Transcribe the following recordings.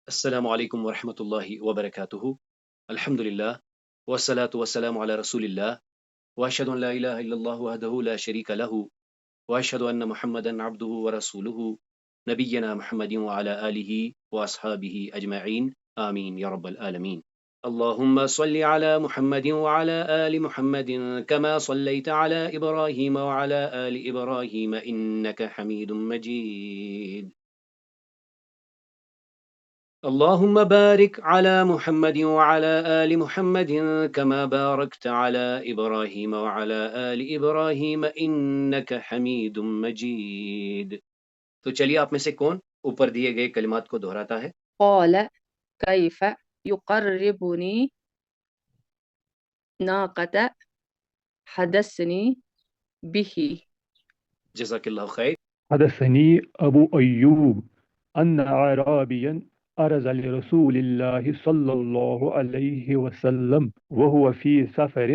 السلام علیکم ورحمۃ اللہ وبرکاتہ۔ الحمد للہ والصلاة والسلام علی رسول اللہ واشهد ان لا الہ الا اللہ وحدہ لا شریک لہ واشهد ان محمدا عبدہ ورسولہ نبینا محمد وعلی آلہ واصحابہ اجمعین آمین یا رب العالمین۔ اللهم صل على محمد وعلى آل محمد كما صليت على إبراهيم وعلى آل إبراهيم إنك حميد مجيد۔ اللهم بارك على محمد وعلى آل محمد كما باركت على إبراهيم وعلى آل إبراهيم إنك حميد مجيد۔ تو چلیے آپ میں سے کون اوپر دیے گئے کلمات کو دہراتا ہے؟ قال كيف يقربني ناقة حدثني به جزاک اللہ خیر۔ حدثني أبو أيوب أن أعرابيا أرز لرسول الله صلى الله عليه وسلم وهو في سفر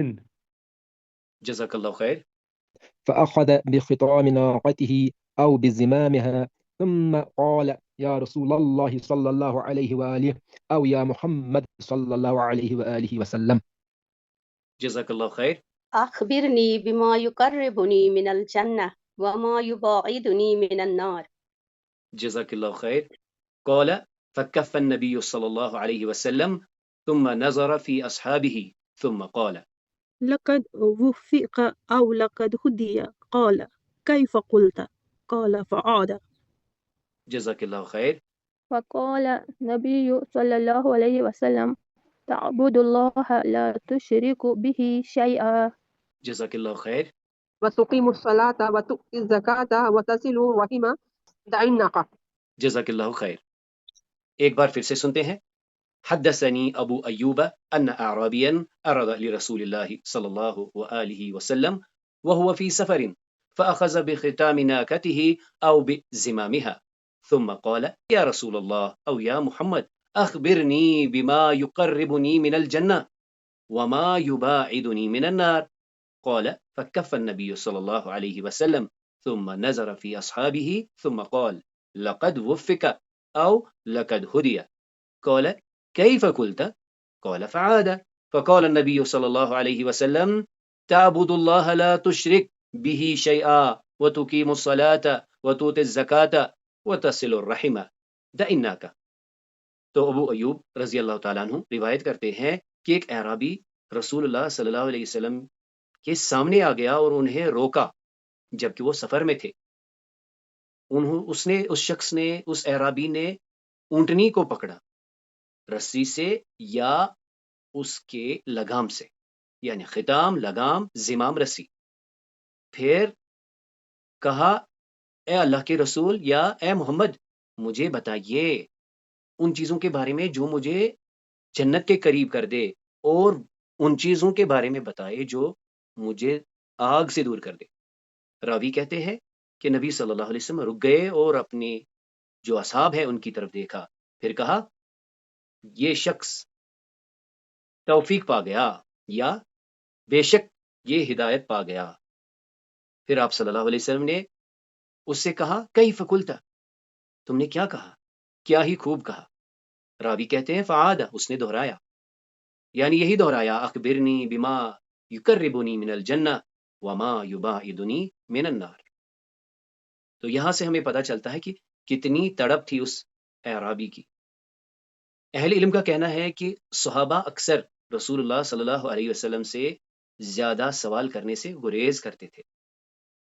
جزاک اللہ خیر۔ فأخذ بخطام ناقته أو بزمامها ثم قال يا رسول الله صلى الله عليه وآله أو يا محمد صلى الله عليه وآله وسلم. جزاک اللہ خیر۔ أخبرني بما يقربني من الجنة وما يباعدني من النار. جزاک اللہ خیر۔ قال فكف النبي صلى الله عليه وسلم ثم نظر في أصحابه ثم قال لقد وفق أو لقد هدي قال كيف قلت قال فعاد. جزاک اللہ خیر۔ وقال النبي صلى الله عليه وسلم تعبد الله لا تشرك به شيئا. جزاک اللہ خیر۔ وتقيم الصلاة وتؤتي الزكاة وتصل الرحم دع الناقة. جزاک اللہ خیر۔ ایک بار پھر سے سنتے ہیں۔ حدثني ابو ایوب ان اعرابیا ارد لرسول اللہ صلی اللہ وآلہ وسلم وهو في سفر فأخذ بختام ناكته او بزمامها ثم قال يا رسول الله او يا محمد اخبرني بما يقربني من الجنة وما يباعدني من النار قال فكف النبي صلى الله عليه وسلم ثم نظر في أصحابه ثم قال لقد وفق أو لقد هدي قال كيف قلت قال فعاد فقال النبي صلى الله عليه وسلم تعبد الله لا تشرك به شيئا وتقيم الصلاة وتؤتي الزكاة وتصل الرحم دع الناقة۔ تو ابو ایوب رضی اللہ تعالیٰ عنہ روایت کرتے ہیں کہ ایک اعرابی رسول اللہ صلی اللہ علیہ وسلم کے سامنے آ گیا اور انہیں روکا جبکہ وہ سفر میں تھے۔ اس شخص نے، اس اعرابی نے اونٹنی کو پکڑا رسی سے یا اس کے لگام سے، یعنی ختام، لگام، زمام، رسی۔ پھر کہا اے اللہ کے رسول یا اے محمد مجھے بتائیے ان چیزوں کے بارے میں جو مجھے جنت کے قریب کر دے، اور ان چیزوں کے بارے میں بتائے جو مجھے آگ سے دور کر دے۔ راوی کہتے ہیں کہ نبی صلی اللہ علیہ وسلم رک گئے اور اپنے جو اصحاب ہیں ان کی طرف دیکھا، پھر کہا یہ شخص توفیق پا گیا یا بے شک یہ ہدایت پا گیا۔ پھر آپ صلی اللہ علیہ وسلم نے اس سے کہا کیف قلت، تم نے کیا کہا، کیا ہی خوب کہا۔ راوی کہتے ہیں فعاد، اس نے دہرایا، یعنی یہی دہرایا اخبرنی بما یقربنی من الجنہ وما یباعدنی من النار۔ تو یہاں سے ہمیں پتہ چلتا ہے کہ کتنی تڑپ تھی اس اعرابی کی۔ اہل علم کا کہنا ہے کہ صحابہ اکثر رسول اللہ صلی اللہ علیہ وسلم سے زیادہ سوال کرنے سے گریز کرتے تھے۔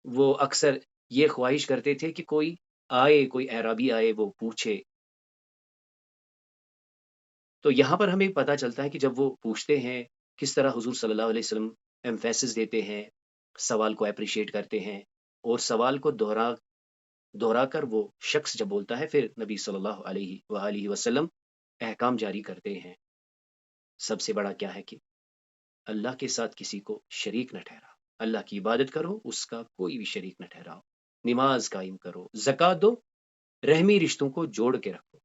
وہ اکثر یہ خواہش کرتے تھے کہ کوئی آئے، کوئی اعرابی آئے، وہ پوچھے۔ تو یہاں پر ہمیں پتہ چلتا ہے کہ جب وہ پوچھتے ہیں کس طرح حضور صلی اللہ علیہ وسلم ایمفیسس دیتے ہیں، سوال کو اپریشیٹ کرتے ہیں، اور سوال کو دہرا کر وہ شخص جب بولتا ہے پھر نبی صلی اللہ علیہ وآلہ وسلم احکام جاری کرتے ہیں۔ سب سے بڑا کیا ہے کہ اللہ کے ساتھ کسی کو شریک نہ ٹھہراؤ، اللہ کی عبادت کرو، اس کا کوئی بھی شریک نہ ٹھہراؤ، نماز قائم کرو، زکوٰۃ دو، رحمی رشتوں کو جوڑ کے رکھو،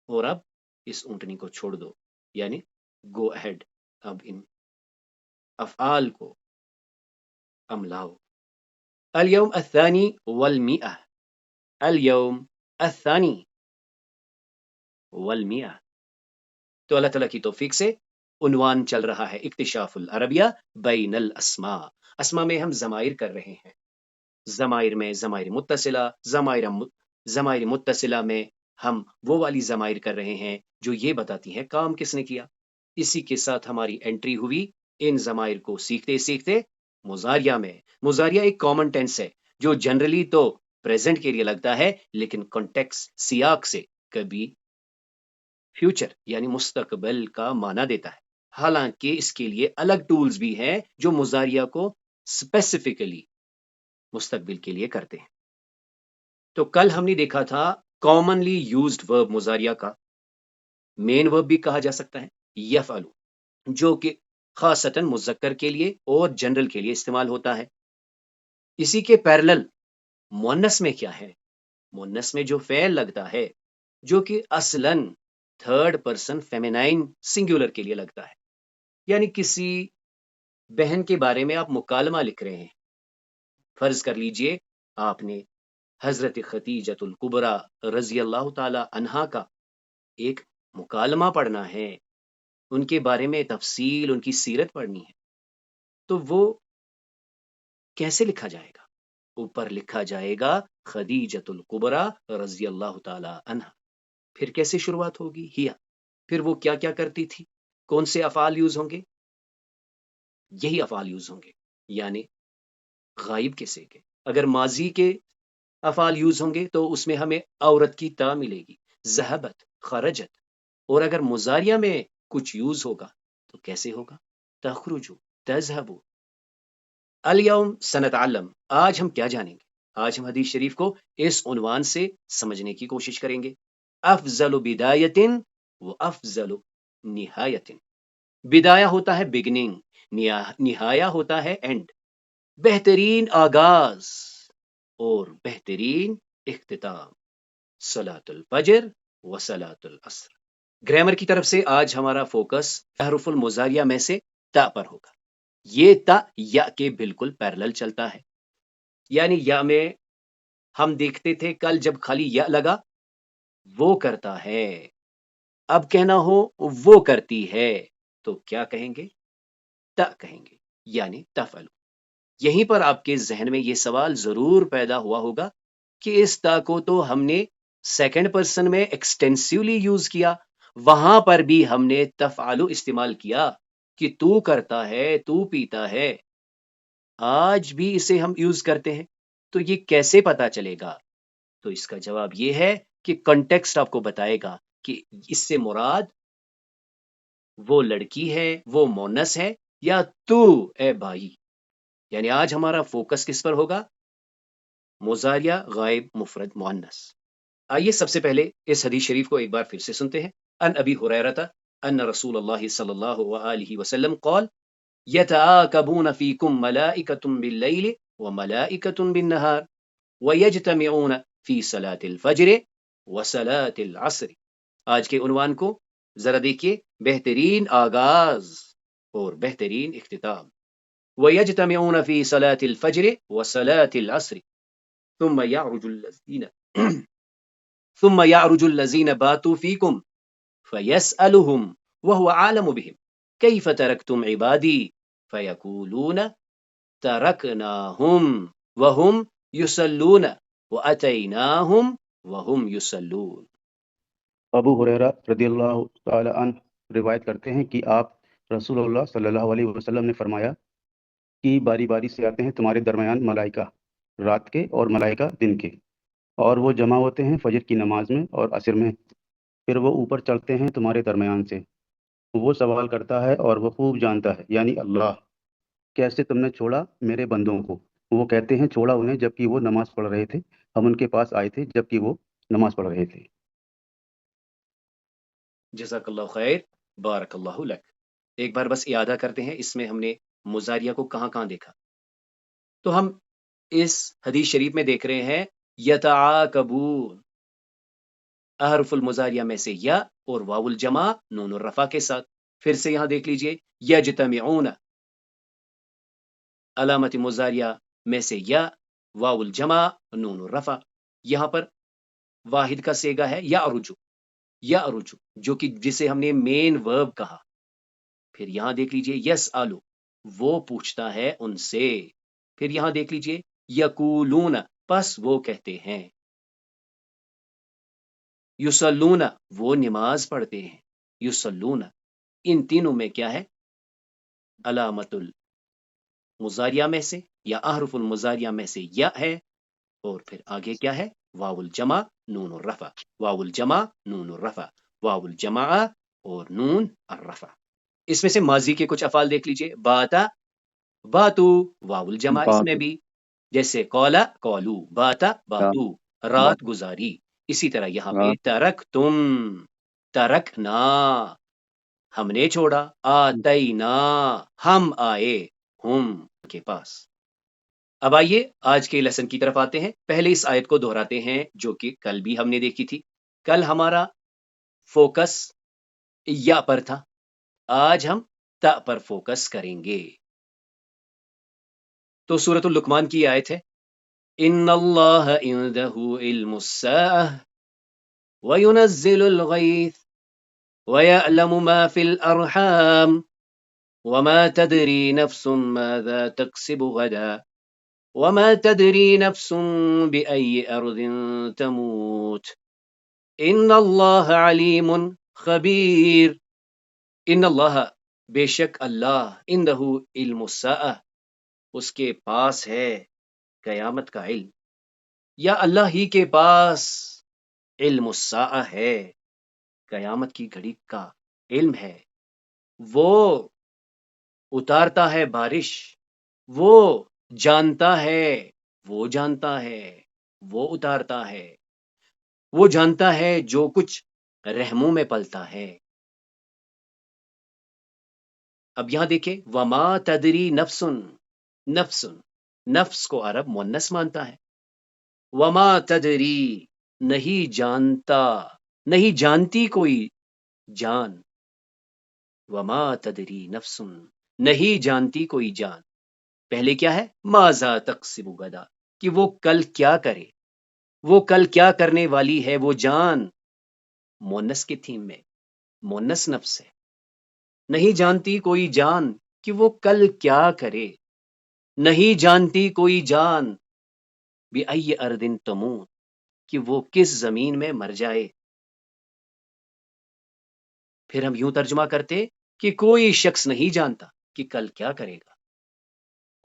اور اب اس اونٹنی کو چھوڑ دو، یعنی گو اہیڈ، اب ان افعال کو عملاؤ۔ اليوم الثانی والمئہ، اليوم الثانی والمئہ، تو اللہ تعالیٰ کی توفیق سے عنوان چل رہا ہے اکتشاف العربیہ بین الاسماء. اسما میں ہم ضمائر کر رہے ہیں. ضمائر میں ضمائر متصلہ، ضمائر متصلہ میں ہم وہ والی ضمائر کر رہے ہیں جو یہ بتاتی ہیں کام کس نے کیا. اسی کے ساتھ ہماری انٹری ہوئی ان ضمائر کو سیکھتے سیکھتے مضاریہ میں. مضاریہ ایک کامن ٹینس ہے جو جنرلی تو پریزنٹ کے لیے لگتا ہے، لیکن کانٹیکس سیاق سے کبھی فیوچر یعنی مستقبل کا معنی دیتا ہے. حالانکہ اس کے لیے الگ ٹولز بھی ہیں جو مضاریہ کو اسپیسیفکلی مستقبل کے لیے کرتے ہیں. تو کل ہم نے دیکھا تھا کامنلی یوزڈ ورب مضاریہ کا مین ورب بھی کہا جا سکتا ہے یفعلو، جو کہ خاصتاً مذکر کے لیے اور جنرل کے لیے استعمال ہوتا ہے. اسی کے پیرلل مؤنث میں کیا ہے؟ مؤنث میں جو فعل لگتا ہے جو کہ اصلاً تھرڈ پرسن فیمینائن سنگولر کے لیے لگتا ہے. یعنی کسی بہن کے بارے میں آپ مکالمہ لکھ رہے ہیں. فرض کر لیجئے آپ نے حضرت خدیجۃ الکبریٰ رضی اللہ تعالی عنہا کا ایک مکالمہ پڑھنا ہے، ان کے بارے میں تفصیل ان کی سیرت پڑھنی ہے. تو وہ کیسے لکھا جائے گا؟ اوپر لکھا جائے گا خدیجۃ الکبریٰ رضی اللہ تعالی عنہا. پھر کیسے شروعات ہوگی؟ ہیا. پھر وہ کیا کیا کرتی تھی؟ کون سے افعال یوز ہوں گے؟ یہی افعال یوز ہوں گے، یعنی غائب کے سیکے. اگر ماضی کے افعال یوز ہوں گے تو اس میں ہمیں عورت کی تا ملے گی، ذہبت، خرجت. اور اگر مضاریہ میں کچھ یوز ہوگا تو کیسے ہوگا؟ تخرجو، تذہبو. الیوم سنتعلم، آج ہم کیا جانیں گے؟ آج ہم حدیث شریف کو اس عنوان سے سمجھنے کی کوشش کریں گے. افضل بدایت و افضل نہایت. بدایہ ہوتا ہے بگننگ، نہایہ ہوتا ہے اینڈ. بہترین آغاز اور بہترین اختتام. صلاۃ الفجر و صلاۃ العصر. گرامر کی طرف سے آج ہمارا فوکس حروف المضاریہ میں سے تا پر ہوگا. یہ تا یا کے بالکل پیرلل چلتا ہے. یعنی یا میں ہم دیکھتے تھے کل جب خالی یا لگا وہ کرتا ہے، اب کہنا ہو وہ کرتی ہے تو کیا کہیں گے؟ تا کہیں گے، یعنی تفعل. یہیں پر آپ کے ذہن میں یہ سوال ضرور پیدا ہوا ہوگا کہ اس تا کو تو ہم نے سیکنڈ پرسن میں ایکسٹینسیولی یوز کیا، وہاں پر بھی ہم نے تفعلو استعمال کیا کہ تو کرتا ہے، تو پیتا ہے. آج بھی اسے ہم یوز کرتے ہیں، تو یہ کیسے پتا چلے گا؟ تو اس کا جواب یہ ہے کہ کنٹیکسٹ آپ کو بتائے گا کہ اس سے مراد وہ لڑکی ہے، وہ مونس ہے، یا تو اے بھائی. یعنی آج ہمارا فوکس کس پر ہوگا؟ مضاریہ غائب مفرد مؤنث. آئیے سب سے پہلے اس حدیث شریف کو ایک بار پھر سے سنتے ہیں. ان ابی ہریرہ ان رسول اللہ صلی اللہ علیہ وسلم قال یتعاقبون فیکم ملائکۃ باللیل وملائکۃ بالنہار ویجتمعون فی صلاۃ الفجر وصلاۃ العصر. آج کے عنوان کو ذرا دیکھیے، بہترین آغاز اور بہترین اختتام. وَيَجْتَمِعُونَ فِي صَلَاةِ الْفَجْرِ وَصَلَاةِ الْعَصْرِ ثُمَّ يَعْرُجُ الَّذِينَ بَاتُوا فِيكُمْ فَيَسْأَلُهُمْ وَهُوَ عَالَمُ بِهِمْ كَيْفَ تَرَكْتُمْ عِبَادِي فَيَقُولُونَ تَرَكْنَاهُمْ وَهُمْ يُصَلُّونَ وَأَتَيْنَاهُمْ وَهُمْ يُصَلُّونَ. ابو ہریرہ رضی اللہ تعالی عنہ روایت کرتے ہیں کہ آپ رسول اللہ صلی اللہ علیہ وسلم نے فرمایا کہ باری باری سے آتے ہیں تمہارے درمیان ملائکہ رات کے اور ملائکہ دن کے، اور وہ جمع ہوتے ہیں فجر کی نماز میں اور عصر میں. پھر وہ اوپر چڑھتے ہیں تمہارے درمیان سے. وہ سوال کرتا ہے اور وہ خوب جانتا ہے، یعنی اللہ، کیسے تم نے چھوڑا میرے بندوں کو؟ وہ کہتے ہیں چھوڑا انہیں جبکہ وہ نماز پڑھ رہے تھے، ہم ان کے پاس آئے تھے جبکہ وہ نماز پڑھ رہے تھے. جزاک اللہ خیر، بارک اللہ لک. ایک بار بس اعادہ کرتے ہیں، اس میں ہم نے مضاریہ کو کہاں کہاں دیکھا. تو ہم اس حدیث شریف میں دیکھ رہے ہیں یتعاقبون، احرف المضاریہ میں سے یا اور واو الجمع نون الرفع کے ساتھ. پھر سے یہاں دیکھ لیجئے یجتمعون، علامت مضاریہ میں سے یا، واو الجمع نون الرفع. یہاں پر واحد کا صیغہ ہے یعرج، یا رجو جو کہ جسے ہم نے مین ورب کہا. پھر یہاں دیکھ لیجئے یس آلو وہ پوچھتا ہے ان سے. پھر یہاں دیکھ لیجئے یقولون پس وہ کہتے ہیں. یصلون وہ نماز پڑھتے ہیں. یصلون ان تینوں میں کیا ہے؟ علامت المضاریہ میں سے یا احرف المضاریہ میں سے یا ہے، اور پھر آگے کیا ہے؟ واو الجمع نون الرفع. واو الجمع نون الرفع. واو الجمع اور نون الرفع. اس میں سے ماضی کے کچھ افعال دیکھ لیجئے. باتا باتو واو الجمع اس میں بات بھی، جیسے قولا قولو، باتا باتو رات گزاری. اسی طرح یہاں پہ رات ترک تم ترکنا ہم نے چھوڑا، آتینا ہم آئے ہم کے پاس. اب آئیے آج کے لیسن کی طرف آتے ہیں. پہلے اس آیت کو دہراتے ہیں جو کہ کل بھی ہم نے دیکھی تھی. کل ہمارا فوکس یا پر تھا، آج ہم تا پر فوکس کریں گے. تو سورۃ اللقمان کی آیت ہے ان اللہ عندہ علم الساعہ وینزل الغیث ویعلم ما فی الارحام وما تدری نفس ماذا تکسب غدا وما تدری نفس بأي أرض تموت ان اللہ علیم خبیر. ان اللہ بے شک اللہ عندہ علم الساعہ اس کے پاس ہے قیامت کا علم، یا اللہ ہی کے پاس علم الساعہ ہے، قیامت کی گھڑی کا علم ہے. وہ اتارتا ہے بارش، وہ جانتا ہے، وہ جانتا ہے، وہ اتارتا ہے، وہ جانتا ہے جو کچھ رحموں میں پلتا ہے. اب یہاں دیکھیں وما تدری نفسن، نفسن نفس کو عرب مؤنث مانتا ہے. وما تدری نہیں جانتا، نہیں جانتی کوئی جان. وما تدری نفسن نہیں جانتی کوئی جان. پہلے کیا ہے؟ ماذا تکسب غدا کہ وہ کل کیا کرے، وہ کل کیا کرنے والی ہے وہ جان. مؤنث کی تھیم میں مؤنث نفس ہے. نہیں جانتی کوئی جان کہ وہ کل کیا کرے، نہیں جانتی کوئی جان بِأَيِّ أَرْضٍ تَمُوتُ کہ وہ کس زمین میں مر جائے. پھر ہم یوں ترجمہ کرتے کہ کوئی شخص نہیں جانتا کہ کل کیا کرے گا،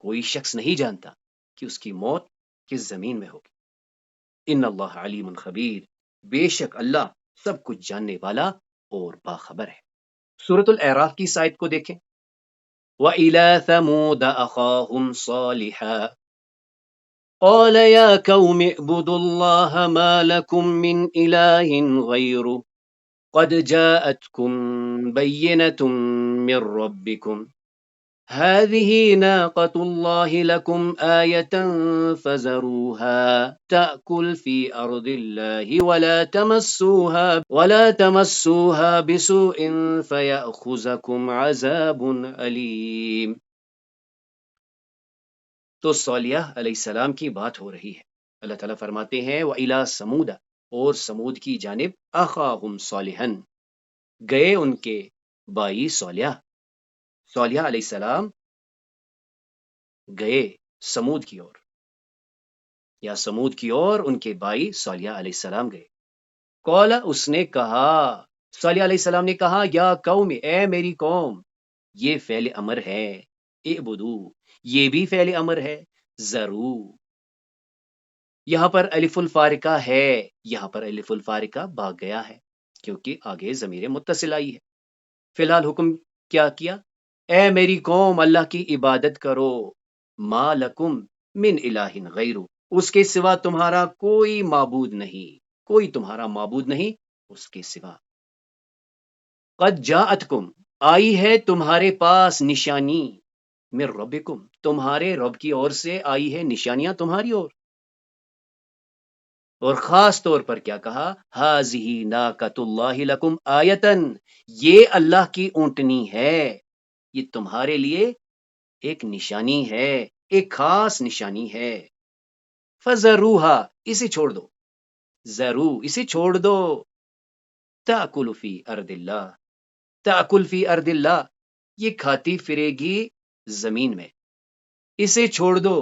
کوئی شخص نہیں جانتا کہ اس کی موت کس زمین میں ہوگی. ان اللہ علیم خبیر بے شک اللہ سب کچھ جاننے والا اور باخبر ہے. سورۃ الاعراف کی اس آیت کو دیکھیں وَإِلَى ثَمُودَ أَخَاهُمْ صَالِحًا قال يا قوم اعبدوا الله ما لكم من إله غيره قد جاءتكم بينة من ربكم هذه ناقة الله لكم آية فذروها تأكل في أرض الله ولا تمسوها بسوء فيأخذكم عذاب أليم. تو صالح علیہ السلام کی بات ہو رہی ہے. اللہ تعالیٰ فرماتے ہیں وَإِلَىٰ سَمُودَ اور سمود کی جانب أَخَاهُمْ صَالِحًا گئے ان کے بھائی صالح. صالح علیہ السلام گئے سمود کی اور، یا سمود کی اور ان کے بھائی صالح علیہ السلام گئے. قال اس نے کہا، صالح علیہ السلام نے کہا یا قوم اے میری قوم. یہ فعل امر ہے، اعبدو یہ بھی فعل امر ہے، ضرور یہاں پر الف الفارقہ ہے، یہاں پر الف الفارقہ بھاگ گیا ہے کیونکہ آگے ضمیر متصل آئی ہے. فی الحال حکم کیا کیا؟ اے میری قوم اللہ کی عبادت کرو، ما لکم من الہ غیرو اس کے سوا تمہارا کوئی معبود نہیں، کوئی تمہارا معبود نہیں اس کے سوا. قد جاءتکم آئی ہے تمہارے پاس نشانی، من ربکم تمہارے رب کی اور سے آئی ہے نشانیاں تمہاری اور خاص طور پر کیا کہا؟ ہذہ ناقۃ اللہ لکم آیتن یہ اللہ کی اونٹنی ہے، یہ تمہارے لیے ایک نشانی ہے، ایک خاص نشانی ہے. فذروہا اسے چھوڑ دو، ضرور اسے چھوڑ دو، تأکل فی ارض اللہ، تأکل فی ارض اللہ، یہ کھاتی پھرے گی زمین میں، اسے چھوڑ دو۔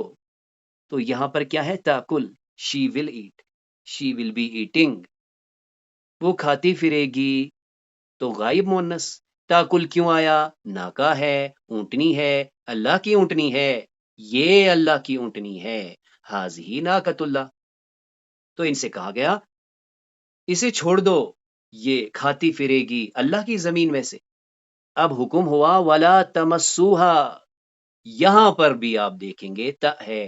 تو یہاں پر کیا ہے؟ تأکل، she will eat, she will be eating, وہ کھاتی پھرے گی، تو غائب مونس۔ تاکل کیوں آیا؟ ناکا ہے، اونٹنی ہے، اللہ کی اونٹنی ہے، یہ اللہ کی اونٹنی ہے، ہاذہی ناقۃ اللہ۔ تو ان سے کہا گیا اسے چھوڑ دو، یہ کھاتی پھرے گی اللہ کی زمین میں سے۔ اب حکم ہوا ولا تمسوہا، یہاں پر بھی آپ دیکھیں گے تا ہے،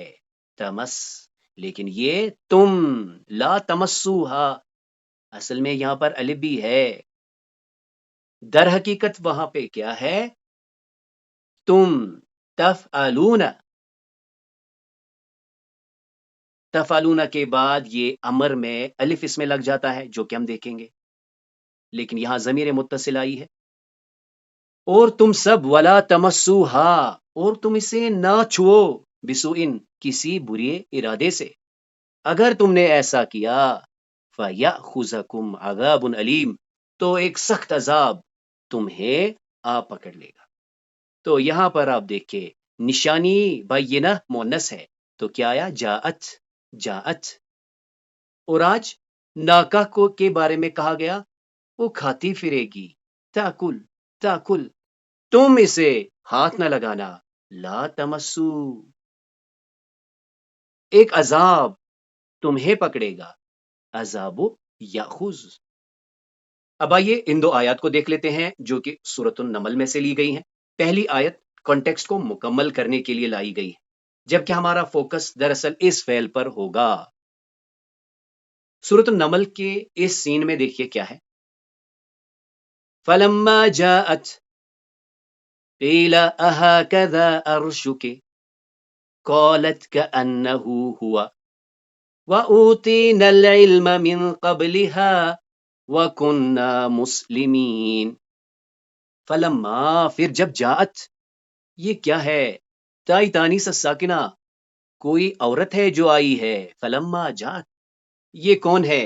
تمس، لیکن یہ تم، لا تمسوہا، اصل میں یہاں پر الف بھی ہے، در حقیقت وہاں پہ کیا ہے؟ تم، تفعلون، تفعلون کے بعد یہ امر میں الف اس میں لگ جاتا ہے، جو کہ ہم دیکھیں گے، لیکن یہاں ضمیر متصل آئی ہے۔ اور تم سب ولا تمسوہا، اور تم اسے نہ چھو، بسوءن، کسی برے ارادے سے۔ اگر تم نے ایسا کیا فَيَأْخُذَكُمْ عَذَابٌ عَلِيمٌ، تو ایک سخت عذاب تمہیں آ پکڑ لے گا۔ تو یہاں پر آپ دیکھیں نشانی بینہ مؤنث ہے، تو کیا آیا؟ جاءت، جاءت۔ اور آج ناکہ کو کے بارے میں کہا گیا وہ کھاتی پھرے گی، تاکل، تاکل، تم اسے ہاتھ نہ لگانا، لا تمسو، ایک عذاب تمہیں پکڑے گا، عذاب یاخذ۔ اب آئیے ان دو آیات کو دیکھ لیتے ہیں جو کہ سورۃ النمل میں سے لی گئی ہیں۔ پہلی آیت کانٹیکسٹ کو مکمل کرنے کے لیے لائی گئی ہے، جبکہ ہمارا فوکس دراصل اس فعل پر ہوگا۔ سورۃ النمل کے اس سین میں دیکھیے کیا ہے، فَلَمَّا جَاءَتْ قِيلَ أَهَكَذَا عَرْشُكِ قَالَتْ كَأَنَّهُ هُوَ وَأُوتِينَا الْعِلْمَ مِنْ قَبْلِهَا وَكُنَّا مُسْلِمِينَ۔ فلما، پھر جب جاءت، یہ کیا ہے؟ تائی تانیث الساکنہ، کوئی عورت ہے جو آئی ہے، فلما جاءت، یہ کون ہے؟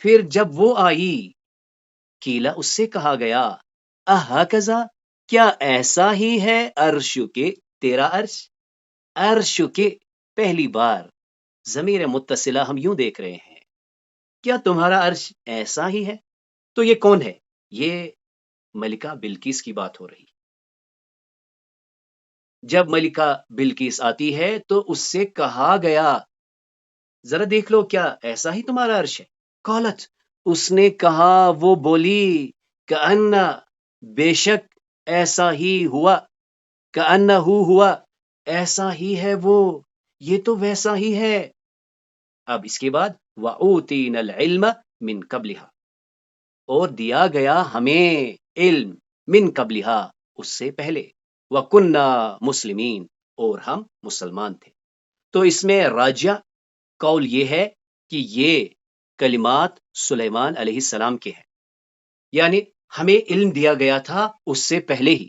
پھر جب وہ آئی، کیلا، اس سے کہا گیا، اہکذا، کیا ایسا ہی ہے، عرش کے، تیرا عرش، عرش کے، پہلی بار ضمیر متصلہ ہم یوں دیکھ رہے ہیں، کیا تمہارا عرش ایسا ہی ہے؟ تو یہ کون ہے؟ یہ ملکہ بلقیس کی بات ہو رہی۔ جب ملکہ بلقیس آتی ہے تو اس سے کہا گیا ذرا دیکھ لو کیا ایسا ہی تمہارا عرش ہے؟ قالت، اس نے کہا، وہ بولی، کأنہ، بے شک ایسا ہی ہوا، کأنہ ہوا، ایسا ہی ہے وہ، یہ تو ویسا ہی ہے۔ اب اس کے بعد وَأُوتِينَا الْعِلْمَ مِنْ قَبْلِهَا، اور دیا گیا ہمیں علم، من قبلہا، اس سے پہلے، وَكُنَّا مُسْلِمِينَ، اور ہم مسلمان تھے۔ تو اس میں راجہ قول یہ ہے کہ یہ کلمات سلیمان علیہ السلام کے ہیں، یعنی ہمیں علم دیا گیا تھا اس سے پہلے ہی،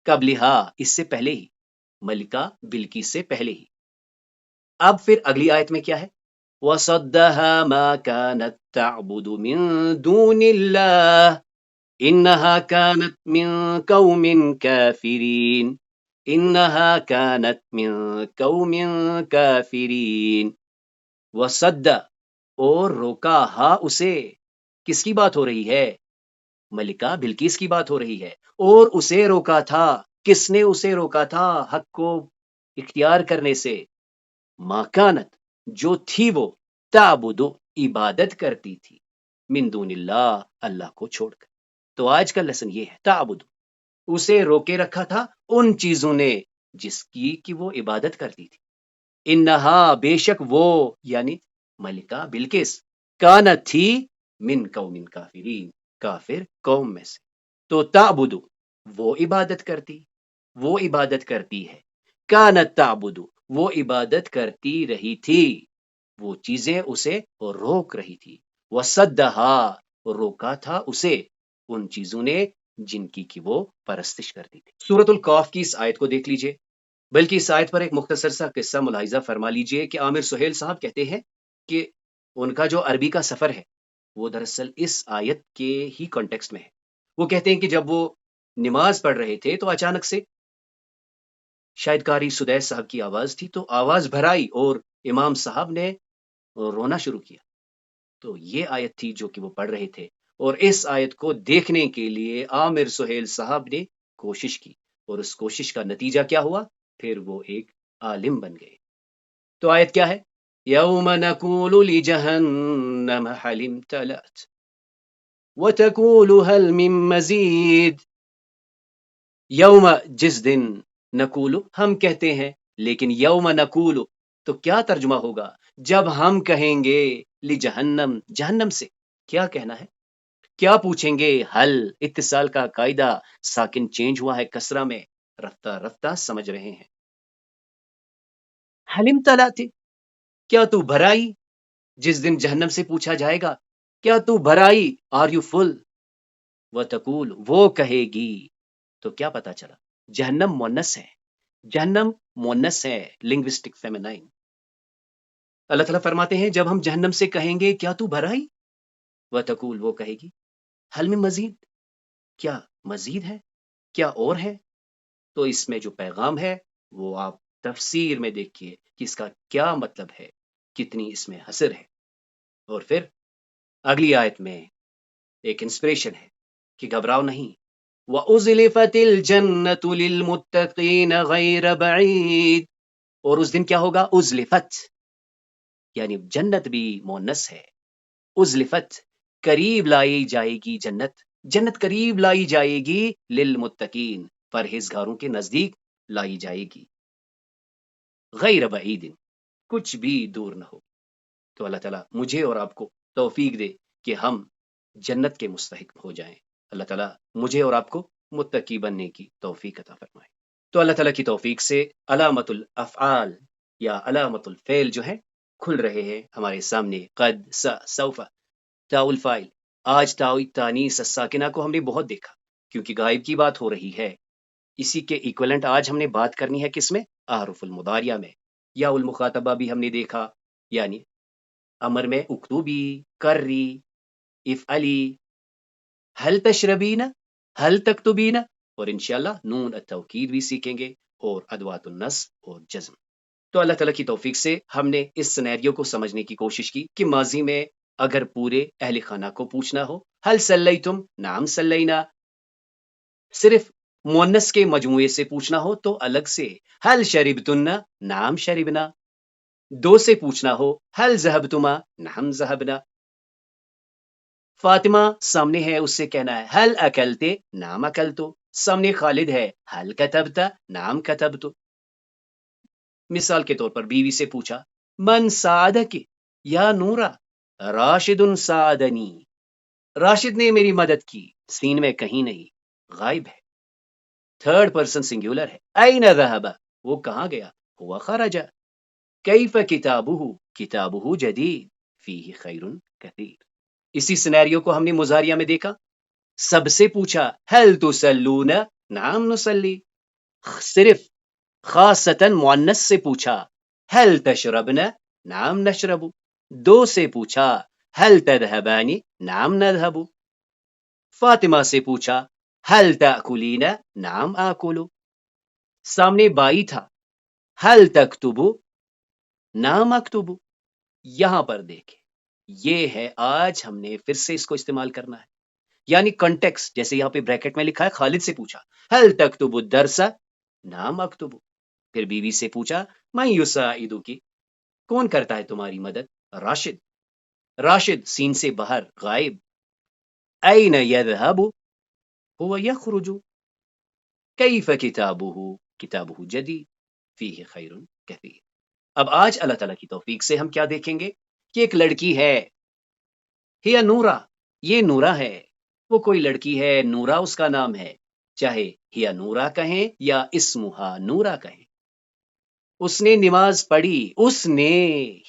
قبلہا، اس سے پہلے ہی، ملکہ بلقیس سے پہلے ہی۔ اب پھر اگلی آیت میں کیا ہے؟ وَصَدَّهَا مَا كَانَتْ تَعْبُدُ مِن دُونِ اللَّهِ إِنَّهَا كَانَتْ مِن قَوْمٍ كَافِرِينَ، إِنَّهَا كَانَتْ مِن قَوْمٍ كَافِرِينَ۔ وَصَدَّ، اور روکا، ہا، اسے، کس کی بات ہو رہی ہے؟ ملکہ بلقیس کی بات ہو رہی ہے، اور اسے روکا تھا، کس نے اسے روکا تھا حق کو اختیار کرنے سے؟ ما کانت، جو تھی وہ، تعبد، عبادت کرتی تھی، من دون اللہ، اللہ کو چھوڑ کر۔ تو آج کا لیسن یہ ہے، تعبد، اسے روکے رکھا تھا ان چیزوں نے جس کی کہ وہ عبادت کرتی تھی۔ انہا، بے شک وہ، یعنی ملکہ بلقیس، کانت تھی، من قوم کافرین، کافر قوم میں سے۔ تو تعبد، وہ عبادت کرتی، وہ عبادت کرتی ہے، کانت تعبد، وہ عبادت کرتی رہی تھی، وہ چیزیں اسے روک رہی تھی، وصدہا، روکا تھا اسے ان چیزوں نے جن کی کہ وہ پرستش کرتی تھی۔ سورۃ القاف کی اس آیت کو دیکھ لیجئے، بلکہ اس آیت پر ایک مختصر سا قصہ ملاحظہ فرما لیجئے کہ عامر سہیل صاحب کہتے ہیں کہ ان کا جو عربی کا سفر ہے وہ دراصل اس آیت کے ہی کانٹیکسٹ میں ہے. وہ کہتے ہیں کہ جب وہ نماز پڑھ رہے تھے تو اچانک سے شاید قاری سدیس صاحب کی آواز تھی، تو آواز بھرائی اور امام صاحب نے رونا شروع کیا. تو یہ آیت تھی جو کہ وہ پڑھ رہے تھے، اور اس آیت کو دیکھنے کے لیے عامر سہیل صاحب نے کوشش کی، اور اس کوشش کا نتیجہ کیا ہوا؟ پھر وہ ایک عالم بن گئے. تو آیت کیا ہے؟ یوم نقول لجہنم حل امتلأت وتقول هل من مزید. یوم جس دن، نقول ہم کہتے ہیں، لیکن یوم نقول تو کیا ترجمہ ہوگا؟ جب ہم کہیں گے لجہنم، جہنم سے کیا کہنا ہے؟ کیا پوچھیں گے؟ حل، اتصال کا قاعدہ ساکن چینج ہوا ہے کسرہ میں، رفتہ رفتہ سمجھ رہے ہیں. حل امتلأت، کیا تو بھرائی؟ جس دن جہنم سے پوچھا جائے گا کیا تو بھرائی، آر یو فل؟ وتقول، وہ کہے گی. تو کیا پتا چلا؟ جہنم مونس ہے، جہنم مونس ہے، لنگوسٹک فیمینائن. اللہ تعالیٰ فرماتے ہیں جب ہم جہنم سے کہیں گے کیا تو بھرائی، وتقول، وہ کہے گی حل من مزید، کیا مزید ہے، کیا اور ہے؟ تو اس میں جو پیغام ہے وہ آپ تفسیر میں دیکھیے کہ اس کا کیا مطلب ہے، کتنی اس میں حسر ہے. اور پھر اگلی آیت میں ایک انسپریشن ہے کہ گھبراؤ نہیں. وَأُزْلِفَتِ الْجَنَّةُ لِلْمُتَّقِينَ غَيْرَ بَعِيدٍ، اور اس دن کیا ہوگا؟ ازلفت، یعنی جنت بھی مونس ہے. ازلفت، قریب لائی جائے گی جنت، جنت قریب لائی جائے گی، للمتقین، پرہیزگاروں کے نزدیک لائی جائے گی. غیر بعید، کچھ بھی دور نہ ہو. تو اللہ تعالیٰ مجھے اور آپ کو توفیق دے کہ ہم جنت کے مستحق ہو جائیں. اللہ تعالیٰ مجھے اور آپ کو متقی بننے کی توفیق عطا فرمائے. تو اللہ تعالیٰ کی توفیق سے علامت الافعال یا علامت الفعل جو ہے کھل رہے ہیں ہمارے سامنے. قد، سوف، تاء الفاعل. آج تاء التانیث الساکنہ کو ہم نے بہت دیکھا کیونکہ غائب کی بات ہو رہی ہے. اسی کے ایکولنٹ آج ہم نے بات کرنی ہے کس میں؟ احرف المضاریہ میں. یا المخاطبہ بھی ہم نے دیکھا، یعنی امر میں اکتبی، کری، افعلی، حل تشربین، حل تکتبین، اور انشاءاللہ نون التوکید بھی سیکھیں گے، اور ادوات النصب اور جزم. تو اللہ تعالیٰ کی توفیق سے ہم نے اس سینیریو کو سمجھنے کی کوشش کی کہ ماضی میں اگر پورے اہل خانہ کو پوچھنا ہو حل صلیتم، نعم صلینا. صرف مؤنث کے مجموعے سے پوچھنا ہو تو الگ سے حل شربتن، نعم شربنا. دو سے پوچھنا ہو حل ذهبتما، نعم ذهبنا. فاطمہ سامنے ہے، اس سے کہنا ہے حل اکلتے، نعم اکلتو. سامنے خالد ہے، حل کتبت، نعم کتبتو. مثال کے طور پر بیوی سے پوچھا من ساعدک یا نورا، راشد ساعدنی، راشد نے میری مدد کی. سین میں کہیں نہیں، غائب ہے. تھرڈ پرسن سنگولر ہے. این ذهب، وہ کہاں گیا؟ ہوا خرج. کیف کتابہ، کتابہ جدید، فیہ خیر کثیر. اسی سینیریو کو ہم نے مضاریہ میں دیکھا. سب سے پوچھا حل تسلون، نعم نصلی. صرف خاصتاً مؤنث سے پوچھا حل تشربن، نعم نشرب. دو سے پوچھا حل تذهبان، نعم نذهب. فاطمہ سے پوچھا حل تأکلین، نعم آکل. سامنے بائی تھا حل تکتب، نعم اکتب. یہاں پر دیکھیں، یہ ہے آج ہم نے پھر سے اس کو استعمال کرنا ہے. یعنی کنٹیکس، جیسے یہاں پہ بریکٹ میں لکھا ہے خالد سے پوچھا حل تکتب الدرس، نعم اکتب. پھر بیوی سے پوچھا من یساعدک، کون کرتا ہے تمہاری مدد؟ راشد. راشد سین سے باہر، غائب. این یذهب، هو یخرج. کیف کتابہ، کتابہ جدید، فیہ خیر کثیر. اب آج اللہ تعالیٰ کی توفیق سے ہم کیا دیکھیں گے کہ ایک لڑکی ہے، ہی نورا، یہ نورا ہے. وہ کوئی لڑکی ہے، نورا اس کا نام ہے. چاہے ہی نورا کہیں یا اسمہا نورا کہیں. اس نے نماز پڑھی، اس نے،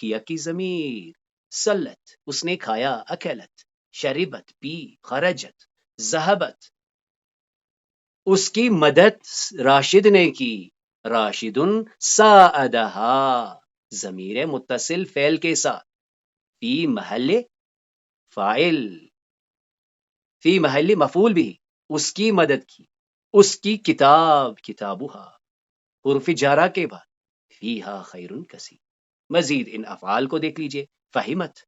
ہی کی ضمیر. سلت، اس نے کھایا، اکلت. شربت، پی. خرجت، ذہبت. اس کی مدد راشد نے کی. راشدن ساعدہا، ضمیر متصل فعل کے ساتھ، فی محل فائل، فی محل مفعول بھی، اس کی مدد کی، اس کی کتاب، کتابها، حرف جارہ کے بعد فیہا خیر کثیر۔ مزید ان افعال کو دیکھ لیجئے، فہمت،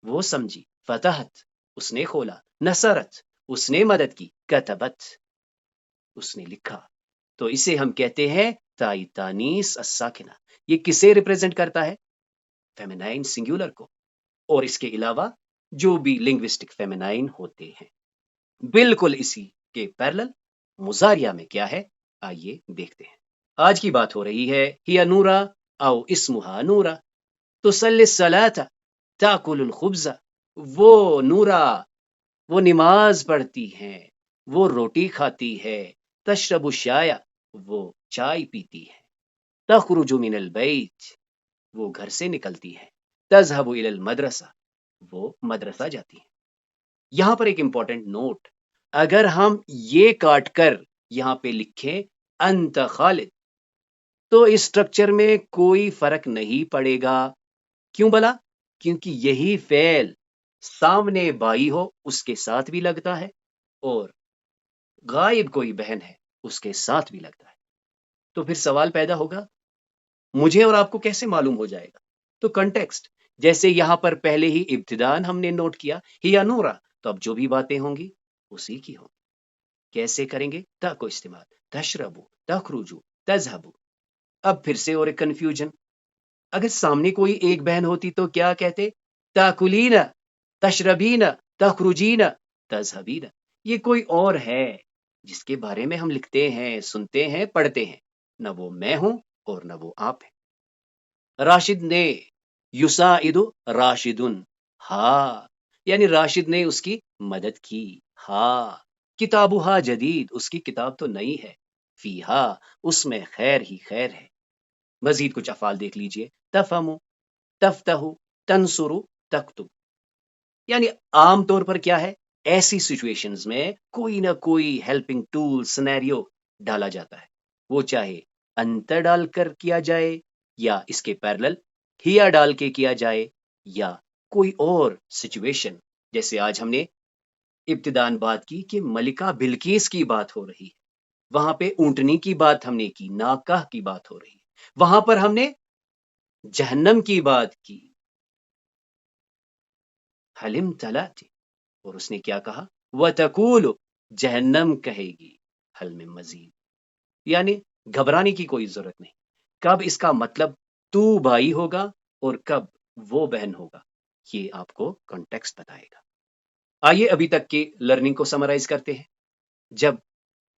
وہ سمجھی، فتحت، اس نے کھولا، نصرت، اس نے مدد کی، کتبت، اس نے لکھا۔ تو اسے ہم کہتے ہیں تائی تانیث الساکنہ۔ یہ کسے ریپریزنٹ کرتا ہے؟ فیمینائن سنگولر کو، اور اس کے علاوہ جو بھی لنگوسٹک فیمینائن ہوتے ہیں۔ بالکل اسی کے پیرلل مضارعہ میں کیا ہے، آئیے دیکھتے ہیں۔ آج کی بات ہو رہی ہے ہی نورا او اسمہا نورا تصلی الصلاۃ تاکل الخبز، وہ نورا، وہ نماز پڑھتی ہیں، وہ روٹی کھاتی ہے، تشرب الشایا، وہ چائے پیتی ہے، تخرج من البیت، وہ گھر سے نکلتی ہے، تذهب الی المدرسہ، وہ مدرسہ جاتی ہے۔ یہاں پر ایک امپورٹنٹ نوٹ، اگر ہم یہ کاٹ کر یہاں پہ لکھیں انت خالد، تو اس سٹرکچر میں کوئی فرق نہیں پڑے گا۔ کیوں بلا؟ کیونکہ یہی فعل سامنے بائی ہو اس کے ساتھ بھی لگتا ہے، اور غائب کوئی بہن ہے اس کے ساتھ بھی لگتا ہے۔ تو پھر سوال پیدا ہوگا، مجھے اور آپ کو کیسے معلوم ہو جائے گا؟ تو کنٹیکسٹ، جیسے یہاں پر پہلے ہی ابتدان ہم نے نوٹ کیا ہی نورا، تو اب جو بھی باتیں ہوں گی اسی کی ہوں گی۔ کیسے کریں گے؟ تا کو استعمال، تشربو، تخرجو، تذهبو۔ اب پھر سے اور ایک کنفیوژن، اگر سامنے کوئی ایک بہن ہوتی تو کیا کہتے؟ تاکلین، تشربین، تخرجین، تذهبین۔ یہ کوئی اور ہے جس کے بارے میں ہم لکھتے ہیں، سنتے ہیں، پڑھتے ہیں، نہ وہ میں ہوں اور نہ وہ آپ ہیں۔ راشد نے، یساعد راشدن، ہاں، یعنی راشد نے اس کی مدد کی، ہاں۔ کتابها جدید، اس کی کتاب تو نئی ہے، فیہا، اس میں خیر ہی خیر ہے۔ مزید کچھ افعال دیکھ لیجئے، تفہم، تفتح، تنصر، تکتب۔ یعنی عام طور پر کیا ہے، ایسی سچویشنز میں کوئی نہ کوئی ہیلپنگ ٹول، سنیریو ڈالا جاتا ہے، وہ چاہے انت ڈال کر کیا جائے، یا اس کے پیرلل ہیا ڈال کے کیا جائے، یا کوئی اور سچویشن، جیسے آج ہم نے ابتدان بات کی کہ ملکہ بلقیس کی بات ہو رہی ہے، وہاں پہ اونٹنی کی بات ہم نے کی، ناکہ کی بات ہو رہی ہے، وہاں پر ہم نے جہنم کی بات کی، حلم تلاتی، اور اس نے کیا کہا، وَتَقُولُ، جہنم کہے گی، حل میں مزید، یعنی گھبرانے کی کوئی ضرورت نہیں۔ کب اس کا مطلب تو بھائی ہوگا اور کب وہ بہن ہوگا، یہ آپ کو کنٹیکسٹ بتائے گا۔ آئیے ابھی تک کی لرننگ کو سمرائز کرتے ہیں۔ جب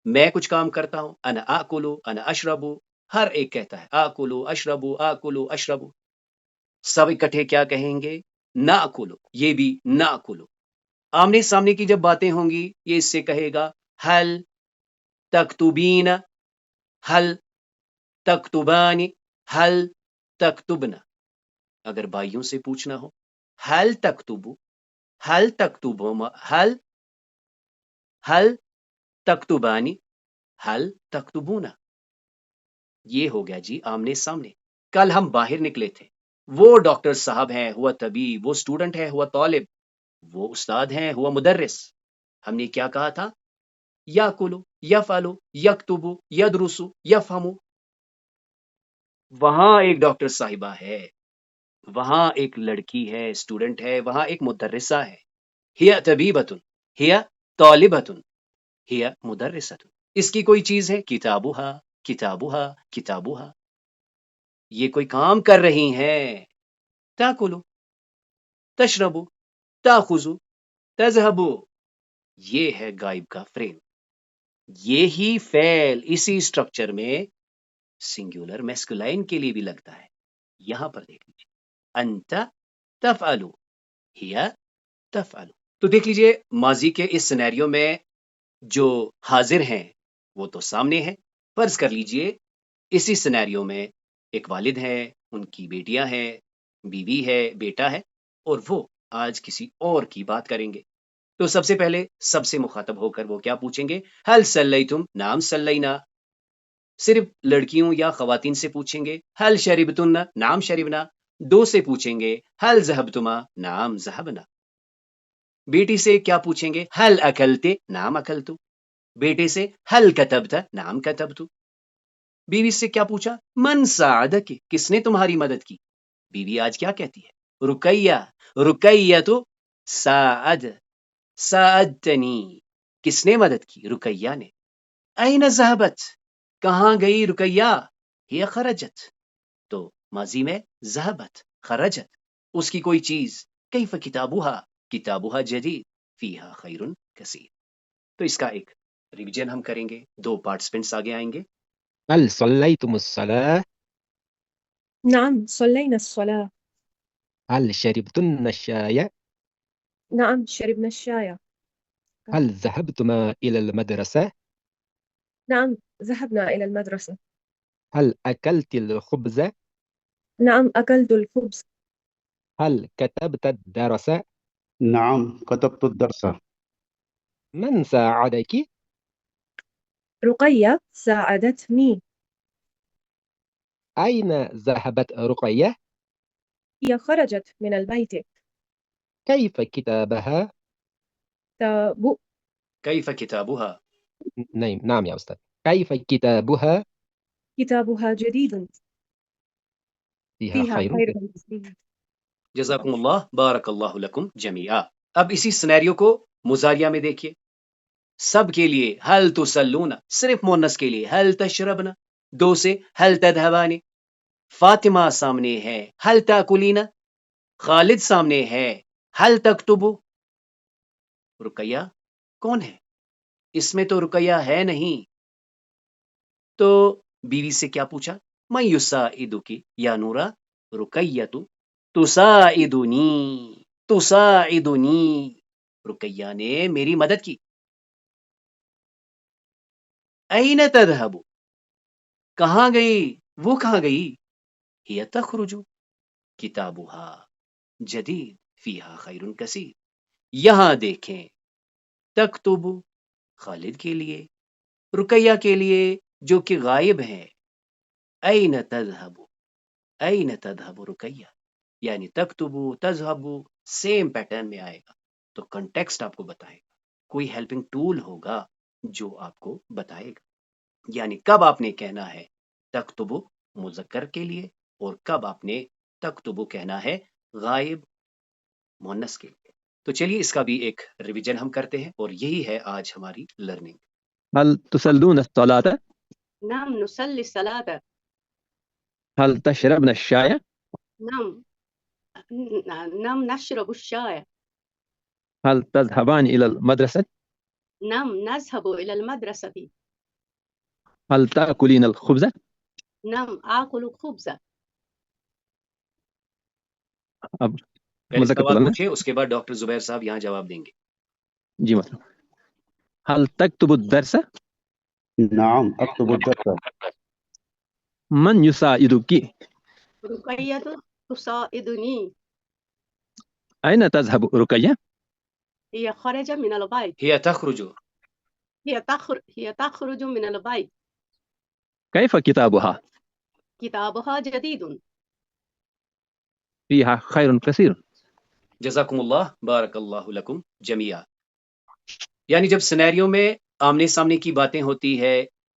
میں کچھ کام کرتا ہوں، انا آکلو، انا اشربو، ہر ایک کہتا ہے آکلو اشربو، آکلو اشربو، سب اکٹھے کیا کہیں گے؟ ناکلو، یہ بھی ناکلو۔ آمنے سامنے کی جب باتیں ہوں گی، یہ اس سے کہے گا حل تکتبین، حل تکتبان، حل تکتبنا۔ اگر بھائیوں سے پوچھنا ہو، حل تکتبو، حل تکتبو، حل تکتبانی، حل تکتبونا۔ یہ ہو گیا جی آمنے سامنے۔ کل ہم باہر نکلے تھے، وہ ڈاکٹر صاحب ہیں، ہوا طبیب، وہ اسٹوڈنٹ ہے، ہوا طالب، وہ استاد ہیں، ہوا مدرس۔ ہم نے کیا کہا تھا؟ یا کلو، یا فالو، یکتبو، یدرسو، یفہمو۔ وہاں ایک ڈاکٹر صاحبہ ہے، وہاں ایک لڑکی ہے، اسٹوڈنٹ ہے، وہاں ایک مدرسہ ہے۔ ہیا طبیبتن، ہیا طالبتن، ہیا مدرستن۔ اس کی کوئی چیز ہے، کتابوہا، کتابوہا، کتابوہا، یہ کوئی کام کر رہی ہیں۔ تاکلو، تشربو، تاخذو، تذهبو، یہ ہے غائب کا فریم۔ یہی فعل اسی سٹرکچر میں سنگولر میسکولائن کے لیے بھی لگتا ہے۔ یہاں پر دیکھ لیجیے، انت تفعلو، ہیا تفعلو۔ تو دیکھ لیجیے ماضی کے اس سینیریو میں جو حاضر ہیں وہ تو سامنے ہیں۔ فرض کر لیجیے اسی سینیریو میں ایک والد ہے، ان کی بیٹیاں ہیں، بیوی ہے، بیٹا ہے، اور وہ آج کسی اور کی بات کریں گے۔ تو سب سے پہلے سب سے مخاطب ہو کر وہ کیا پوچھیں گے؟ حل صلیتم، نام صلینا۔ صرف لڑکیوں یا خواتین سے پوچھیں گے حل شربتن، نام شربنا۔ دو سے پوچھیں گے حل ذهبتما، نام ذهبنا۔ بیٹی سے کیا پوچھیں گے؟ ہل اکلتے، نام اکلتو. بیٹے سے ہل کتبت، نام کتبتو. بیوی سے کیا پوچھا؟ من ساعدک، کس نے تمہاری مدد کی؟ بیوی آج کیا کہتی ہے؟ رقیہ، رقیہ تو ساعد، ساعدتنی، کس نے مدد کی؟ رقیہ نے. این ذہبت، کہاں گئی رقیہ؟ ہی خرجت، تو ماضی میں ذہبت، خرجت، اس کی کوئی چیز. کیف کتابوہا، کتابوہا جدید، فیہا خیر کثیر. تو اس کا ایک ریویژن ہم کریں گے. 2 پارٹیسپینٹس آگے آئیں گے. هل صليتم الصلاة؟ نعم صلينا الصلاة. هل شربتن الشاي؟ نعم شربنا الشاي. هل ذهبتما إلى المدرسة؟ نعم ذهبنا إلى المدرسة. هل أكلت الخبز؟ نعم أكلت الخبز. هل كتبت الدرس؟ نعم كتبت الدرس. من ساعدك؟ رقية ساعدتني. أين ذهبت رقية؟ هي خرجت من البيت. كيف كتابها؟ كيف كتابها؟ نعم يا أستاذ. كيف كتابها؟ كتابها جديد، فيها فيها خير خير كثير. كثير. جزاکم اللہ، بارک اللہ لکم جمیعا. اب اسی سینیریو کو مزاریہ میں دیکھیے. سب کے لیے ہل تسلون، صرف مونس کے لیے ہل تشربنا، 2 سے ہل تذهبان. فاطمہ سامنے ہے ہل تاکلین، خالد سامنے ہے ہل تکتبو. رقیہ کون ہے؟ اس میں تو رقیہ ہے نہیں. تو بیوی سے کیا پوچھا؟ من یساعدکی یا نورا؟ رقیہ تساعدنی، تساعدنی، رقیہ نے میری مدد کی. این تذهب، کہاں گئی؟ وہ کہاں گئی؟ ہی تخرج، کتابها جدید، فیہا خیر کثیر. یہاں دیکھیں، تکتب خالد کے لیے، رقیہ کے لیے جو کہ غائب ہیں. این تذهب، این تذهب رقیہ، یعنی تکتب تذهب سیم پیٹرن میں آئے گا. تو کنٹیکسٹ آپ کو بتائے گا، کوئی ہیلپنگ ٹول ہوگا جو آپ کو بتائے گا. یعنی کب آپ نے کہنا ہے تکتب مذکر کے لیے، اور کب آپ نے تکتب کہنا ہے غائب مؤنث کے لیے. تو چلیے اس کا بھی ایک ریویژن ہم کرتے ہیں، اور یہی ہے آج ہماری لرننگ. هل تصلون الصلاة؟ نعم نصلي الصلاة. هل تشربن الشاي؟ نعم نعم نشرب الشاي. هل تذهبان إلى المدرسة؟ نعم نذهب إلى المدرسة. هل تأكلين الخبز؟ نعم آكل خبز. اب پہلے مذکر سوال بولنا پوچھے، اس کے بعد ڈاکٹر زبیر صاحب یہاں جواب دیں گے. جی مطلب هل تكتب الدرس؟ نعم أكتب الدرس. من يساعدك؟ رقية تساعدني. أين تذهب رقية؟ هي خرج من البيت. هي تخرج، هي تخرج من البيت. كيف كتابها؟ كتابها جديد. فيها خير كثير. جزاکم اللہ، بارک اللہ لکم جمیعا. یعنی جب سینیریو میں آمنے سامنے کی باتیں ہوتی ہے،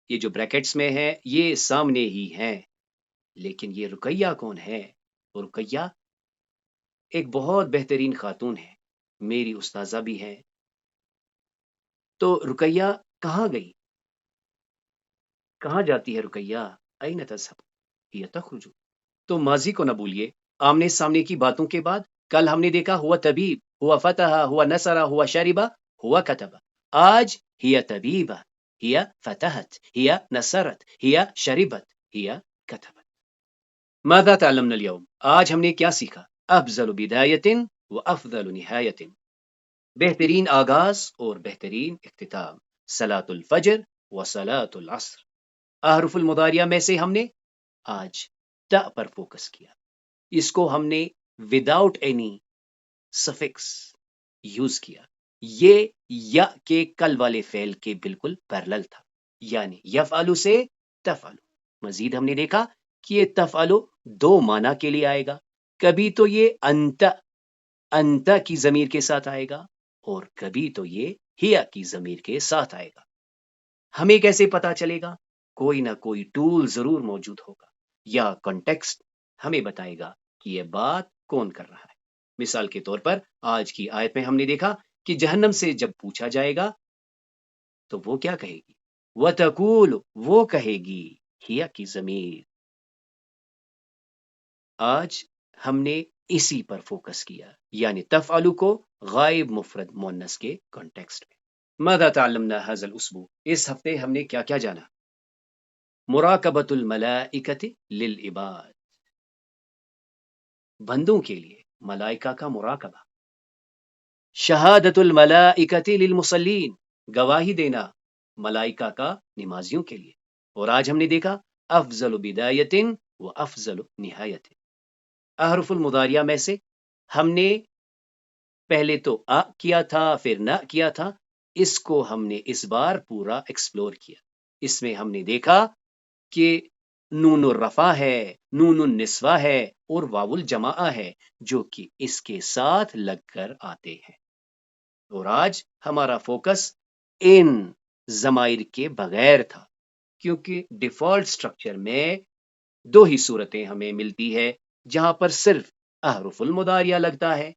یہ جو بریکٹس میں ہے یہ سامنے ہی ہیں، لیکن یہ رقیہ کون ہے؟ رقیہ ایک بہت بہترین خاتون ہے، میری استاذہ بھی ہے. تو رقیہ کہاں گئی؟ کہاں جاتی ہے رقیہ؟ این تذهب ہی تخرج. تو ماضی کو نہ بھولیے، آمنے سامنے کی باتوں کے بعد کل ہم نے دیکھا ہوا طبیب، ہوا فتح، ہوا نصرہ، ہوا شربہ، ہوا کتبہ. آج ہی طبیبہ، ہی فتحت، ہی نصرت، ہی شربت، ہی کتبت. ماذا تعلمنا اليوم؟ آج ہم نے کیا سیکھا؟ افضل بدایت و افضل نہایت، بہترین آغاز اور بہترین اختتام. صلاۃ الفجر و صلاۃ العصر. احرف المضاریہ میں سے ہم نے آج تا پر فوکس کیا. اس کو ہم نے وداؤٹ اینی سفکس یوز کیا. یہ یا کے کل والے فعل کے بالکل پیرلل تھا، یعنی یفعلو سے تفعلو. مزید ہم نے دیکھا کہ یہ تفعلو 2 معنی کے لیے آئے گا. کبھی تو یہ انت، انت کی ضمیر کے ساتھ آئے گا، اور کبھی تو یہ ہیا کی ضمیر کے ساتھ آئے گا۔ ہمیں کیسے پتا چلے گا؟ کوئی نہ کوئی ٹول ضرور موجود ہوگا یا کنٹیکسٹ ہمیں بتائے گا کہ یہ بات کون کر رہا ہے۔ مثال کے طور پر آج کی آیت میں ہم نے دیکھا کہ جہنم سے جب پوچھا جائے گا تو وہ کیا کہے گی؟ وَتَقُولُ، وہ کہے گی ہیا کی ضمیر۔ آج ہم نے اسی پر فوکس کیا، یعنی تفعلو کو غائب مفرد مؤنث کے کانٹیکسٹ میں۔ ماذا تعلمنا هذا الاسبوع؟ اس ہفتے ہم نے کیا کیا جانا؟ مراقبۃ الملائکۃ للعباد، بندوں کے لیے ملائکہ کا مراقبہ۔ شہادۃ الملائکۃ للمصلین، گواہی دینا ملائکہ کا نمازیوں کے لیے۔ اور آج ہم نے دیکھا افضل بدایت و افضل نہایت، احرف المضاریہ میں سے ہم نے پہلے تو کیا تھا پھر نہ کیا تھا، اس کو ہم نے اس بار پورا ایکسپلور کیا۔ اس میں ہم نے دیکھا کہ نون الرفع ہے، نون النسوہ ہے اور واو الجماعہ ہے جو کہ اس کے ساتھ لگ کر آتے ہیں۔ اور آج ہمارا فوکس ان ضمائر کے بغیر تھا، کیونکہ ڈیفالٹ سٹرکچر میں 2 ہی صورتیں ہمیں ملتی ہے جہاں پر صرف احرف المضاریہ لگتا ہے۔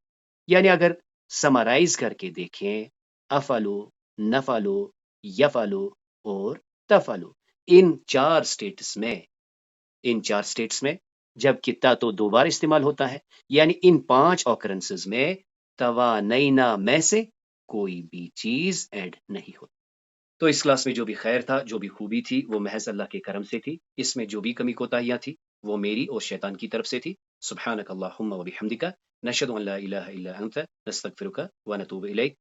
یعنی اگر سمرائز کر کے دیکھیں، افعلو، نفعلو، یفعلو اور تفعلو، ان 4 سٹیٹس میں جب کہ تا تو 2 بار استعمال ہوتا ہے، یعنی ان 5 اوکرنسز میں توانینا میں سے کوئی بھی چیز ایڈ نہیں ہوتی۔ تو اس کلاس میں جو بھی خیر تھا، جو بھی خوبی تھی، وہ محض اللہ کے کرم سے تھی۔ اس میں جو بھی کمی کوتاہیاں تھی وہ میری اور شیطان کی طرف سے تھی۔ سبحانک اللہم و بحمدک، نشہد ان لا الہ الا انت، نستغفرک و نتوب الیک۔